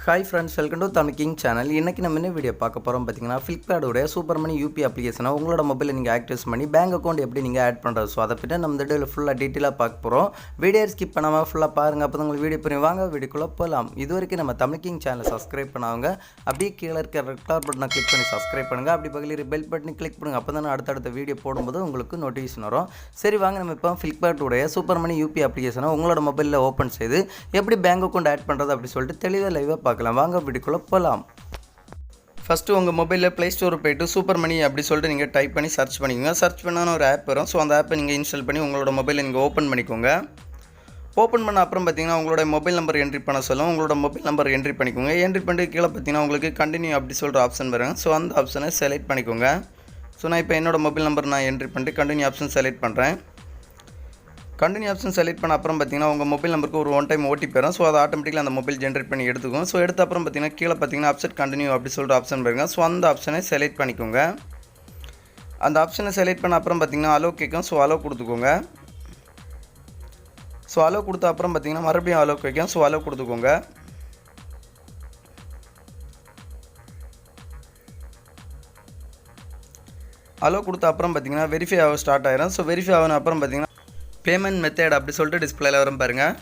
Hi friends, welcome to Tamil king channel. இன்றைக்கி நம்ம என்ன வீடியோ பார்க்க போகிறோம் பார்த்தீங்கன்னா, ஃப்ளிப்கார்ட்டோட சூப்பர் மணி யூபி அப்ளிகேஷனை உங்களோட மொபைலில் நீங்கள் ஆக்டிவேட் பண்ணி பேங்க் அக்கௌண்ட் எப்படி நீங்கள் ஆட் பண்ணுறது. ஸோ அதை பற்றி நம்ம இந்த வீடியோவில் ஃபுல்லாக டீட்டெயிலாக பார்க்க போகிறோம். வீடியோ ஸ்கிப் பண்ணாமல் ஃபுல்லாக பாருங்கள். அப்போ தான் உங்களுக்கு வீடியோ பண்ணி வாங்க வீடியோக்குள்ளே போகலாம். இது வரைக்கும் நம்ம தமிழ் கிங் சேனலை சப்ஸ்கிரைப் பண்ணாங்க அப்படியே கீழே இருக்க ரெட் கலர் பட்டனை கிளிக் பண்ணி சப்ஸ்கிரைப் பண்ணுங்கள். அப்படி பக்கத்தில் பெல் பட்டனை கிளிக் பண்ணுங்கள். அப்போ தான் அடுத்தடுத்த வீடியோ போடும்போது உங்களுக்கு நோட்டிஃபிகேஷன் வரும். சரி வாங்க, நம்ம இப்போ ஃப்ளிப்கார்ட்டோடைய சூப்பர் மணி யூபி அப்ளிகேஷனை உங்களோட மொபைலில் ஓப்பன் செய்து எப்படி பேங்க் அக்கௌண்ட் ஆட் பண்ணுறது அப்படி சொல்லிட்டு தெளிவாக லைவாக பார்க்கலாம். வாங்க வீடியோக்குள்ளே போகலாம். ஃபஸ்ட்டு உங்கள் மொபைலில் ப்ளே ஸ்டோர் போய்ட்டு சூப்பர் மணி அப்படி சொல்லிட்டு நீங்கள் டைப் பண்ணி சர்ச் பண்ணிக்கோங்க. சர்ச் பண்ணால் ஒரு ஆப் வரும். ஸோ அந்த ஆப்பை நீங்கள் இன்ஸ்டால் பண்ணி உங்களோட மொபைலில் நீங்கள் ஓப்பன் பண்ணிக்கோங்க. ஓப்பன் பண்ண அப்புறம் பார்த்தீங்கன்னா உங்களோட மொபைல் நம்பர் என்ட்ரி பண்ண சொல்லும். உங்களோட மொபைல் நம்பர் என்ட்ரி பண்ணிக்கோங்க. என்ட்ரி பண்ணிட்டு கீழே பார்த்தீங்கன்னா உங்களுக்கு கண்டினியூ அப்படி சொல்கிற ஆப்ஷன் வரும். ஸோ அந்த ஆப்ஷனை செலக்ட் பண்ணிக்கோங்க. ஸோ நான் இப்போ என்னோடய மொபைல் நம்பர் நான் என்ட்ரி பண்ணிட்டு கண்டினியூ ஆப்ஷன் செலக்ட் பண்ணுறேன். கண்டினியூ ஆப்ஷன் செலக்ட் பண்ண அப்புறம் பார்த்தீங்கன்னா உங்கள் மொபைல் நம்பருக்கு ஒரு 1 டைம் ஓடிபி வரும். ஸோ அதை ஆட்டோமேட்டிக்காக அந்த மொபைல் ஜென்ரேட் பண்ணி எடுத்துக்கும். ஸோ எடுத்த அப்புறம் பார்த்தீங்கன்னா கீழே பார்த்தீங்கன்னா அப்செட் கண்டினியூ அப்படி சொல்கிற ஆப்ஷன் பாருங்க. ஸோ அந்த ஆப்ஷனை செலக்ட் பண்ணிக்கோங்க. அந்த ஆப்ஷனை செலக்ட் பண்ண அப்புறம் பார்த்தீங்கன்னா அலோ கேட்கும். ஸோ அலோ கொடுத்துக்கோங்க. ஸோ அலோ கொடுத்த அப்புறம் பார்த்தீங்கன்னா மறுபடியும் அலோ கேட்கும். ஸோ அலோ கொடுத்துக்கோங்க. அலோ கொடுத்த அப்புறம் பார்த்தீங்கன்னா வெரிஃபை ஆக ஸ்டார்ட் ஆயிரும். ஸோ வெரிஃபை ஆகின அப்புறம் பார்த்தீங்கன்னா பேமெண்ட் மெத்தட் அப்படி சொல்லிட்டு டிஸ்பிளேல வரும் பாருங்கள்.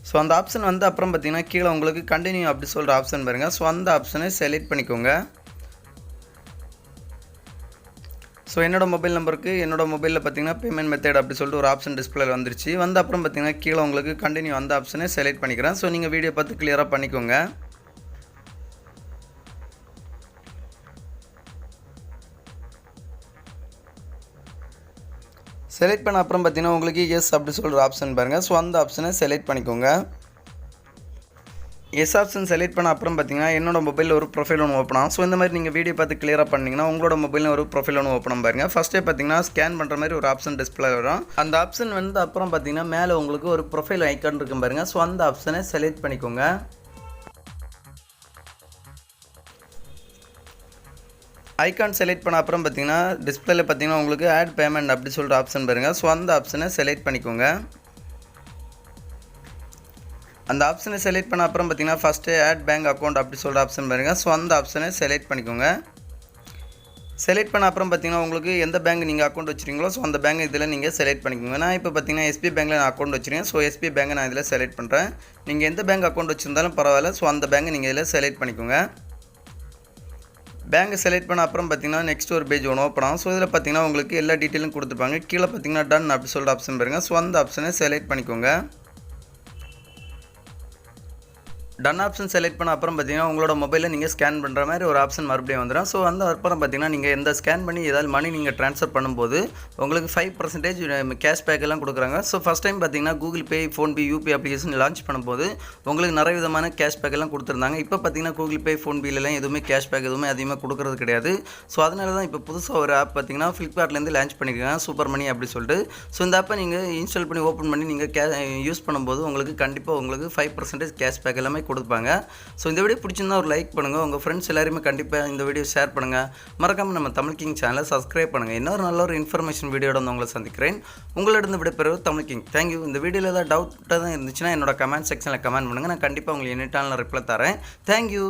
ஸோ அந்த ஆப்ஷன் வந்து அப்புறம் பார்த்தீங்கன்னா கீழே உங்களுக்கு கண்டினியூ அப்படி சொல்கிற ஆப்ஷன் பாருங்கள். ஸோ அந்த ஆப்ஷனை செலக்ட் பண்ணிக்கோங்க. ஸோ என்னோடய மொபைல் நம்பருக்கு என்னோடய மொபைலில் பார்த்தீங்கன்னா பேமெண்ட் மெத்தட் அப்படி சொல்லிட்டு ஒரு ஆப்ஷன் டிஸ்பிளேல வந்துருச்சு. வந்து அப்புறம் பார்த்தீங்கன்னா கீழே உங்களுக்கு கண்டினியூ அந்த ஆப்ஷனை செலக்ட் பண்ணிக்கிறேன். ஸோ நீங்கள் வீடியோ பார்த்து கிளியராக பண்ணிக்கோங்க. செலக்ட் பண்ண அப்புறம் பார்த்தீங்கன்னா உங்களுக்கு எஸ் அப்படி சொல்கிற ஆப்ஷன் பாருங்கள். ஸோ அந்த ஆப்ஷனை செலக்ட் பண்ணிக்கோங்க. எஸ் ஆப்ஷன் செலக்ட் பண்ண அப்புறம் பார்த்தீங்கன்னா என்னோட மொபைலில் ஒரு ப்ரொஃபைல் ஒன்று ஓப்பன் ஆகும். ஸோ இந்த மாதிரி நீங்கள் வீடியோ பார்த்து கிளியராக பண்ணிங்கன்னா உங்களோட மொபைலில் ஒரு ப்ரொஃபைல் ஒன்று ஓப்பன் பாருங்கள். ஃபஸ்ட்டே பார்த்தீங்கன்னா ஸ்கேன் பண்ணுற மாதிரி ஒரு ஆப்ஷன் டிஸ்பிளே வரும். அந்த ஆப்ஷன் வந்து அப்புறம் பார்த்தீங்கன்னா மேலே உங்களுக்கு ஒரு ப்ரொஃபைல் ஐக்கான் இருக்கும் பாருங்கள். ஸோ அந்த ஆப்ஷனை செலக்ட் பண்ணிக்கோங்க. ஐக்கான் செலக்ட் பண்ண அப்புறம் பார்த்தீங்கன்னா டிஸ்பிளேல பார்த்தீங்கன்னா உங்களுக்கு ஆட் பேமெண்ட் அப்படி சொல்கிற ஆப்ஷன் பாருங்கள். ஸோ அந்த ஆப்ஷனை செலக்ட் பண்ணிக்கோங்க. அந்த ஆப்ஷனை செலக்ட் பண்ண அப்புறம் பார்த்தீங்கன்னா ஃபஸ்ட்டு ஆட் பேங்க் அக்கௌண்ட் அப்படி சொல்கிற ஆப்ஷன் பாருங்கள். ஸோ அந்த ஆப்ஷனை செலக்ட் பண்ணிக்கோங்க. செலக்ட் பண்ண அப்புறம் பார்த்தீங்கன்னா உங்களுக்கு எந்த பேங்க் நீங்கள் அக்கௌண்ட் வச்சுருக்கீங்களோ ஸோ அந்த பேங்க் இதில் நீங்கள் செலக்ட் பண்ணிக்கோங்க. நான் இப்போ பார்த்தீங்கன்னா எஸ்பி பேங்க்கில் நான் அக்கௌண்ட் வச்சுருக்கேன். ஸோ எஸ்பி பேங்கை நான் இதில் செலக்ட் பண்ணுறேன். நீங்கள் எந்த பேங்க் அக்கௌண்ட் வச்சுருந்தாலும் பரவாயில்ல. ஸோ அந்த பேங்கை நீங்கள் இதில் செலக்ட் பண்ணிக்கோங்க. பேங்க் செலக்ட் பண்ண அப்புறம் பார்த்தீங்கன்னா நெக்ஸ்ட் ஒரு பேஜ் ஒன்று ஓப்பன் ஆகும். ஸோ இதில் பார்த்தீங்கன்னா உங்களுக்கு எல்லா டீட்டெயிலும் கொடுத்துருப்பாங்க. கீழே பார்த்தீங்கன்னா டன் அப்படி சொல்கிற ஆப்ஷன் பாருங்கள். ஸோ அந்த ஆப்ஷனை செலக்ட் பண்ணிக்கோங்க. டன் ஆப்ஷன் செலக்ட் பண்ண அப்புறம் பார்த்தீங்கன்னா உங்களோட மொபைலில் நீங்கள் ஸ்கேன் பண்ணுற மாதிரி ஒரு ஆப்ஷன் மறுபடியும் வந்துடும். ஸோ அந்த அப்புறம் பார்த்தீங்கன்னா நீங்கள் எந்த ஸ்கேன் பண்ணி ஏதாவது மணி நீங்கள் ட்ரான்ஸ்ஃபர் பண்ணும்போது உங்களுக்கு 5% கேஷ்பேக் எல்லாம் கொடுக்குறாங்க. ஸோ ஃபஸ்ட் டைம் பார்த்தீங்கன்னா Google Pay, PhonePe, UPI application launch பண்ணும்போது உங்களுக்கு நிறைய விதமான கேஷ்பேக் எல்லாம் கொடுத்துருந்தாங்க. இப்போ பார்த்தீங்கன்னா கூகுள் பே, ஃபோன்பேலாம் எதுவுமே கேஷ்பேக் எதுவுமே அதிகமாக கொடுக்குறது கிடையாது. ஸோ அதனால தான் இப்போ புதுசாக ஒரு ஆப் பார்த்தீங்கன்னா ஃப்ளிப்கார்ட்லேருந்து லான்ச் பண்ணியிருக்காங்க சூப்பர் மணி அப்படி சொல்லிட்டு. ஸோ இந்த ஆப்பை நீங்கள் இன்ஸ்டால் பண்ணி ஓப்பன் பண்ணி நீங்கள் யூஸ் பண்ணும்போது உங்களுக்கு கண்டிப்பாக உங்களுக்கு 5% கேஷ்பேக் எல்லாமே கொடுப்பாங்க. ஸோ இந்த வீடியோ பிடிச்சிருந்தா ஒரு லைக் பண்ணுங்கள். உங்கள் ஃப்ரெண்ட்ஸ் எல்லாருமே கண்டிப்பாக இந்த வீடியோ ஷேர் பண்ணுங்கள். மறக்காமல் நம்ம தமிழ் கிங் சேனலை சப்ஸ்கிரைப் பண்ணுங்கள். இன்னொரு நல்ல ஒரு இன்ஃபர்மேஷன் வீடியோட வந்து உங்களை சந்திக்கிறேன். உங்களிடம் விடைபெறுவது தமிழ் கிங். தேங்க்யூ. இந்த வீடியோவில் ஏதாவது டவுட்டாக தான் இருந்துச்சுன்னா என்னோட கமெண்ட் செக்ஷனில் கமெண்ட் பண்ணுங்கள். நான் கண்டிப்பாக உங்களுக்கு எனி டைமில் ரிப்ளை தரேன். தேங்க்யூ.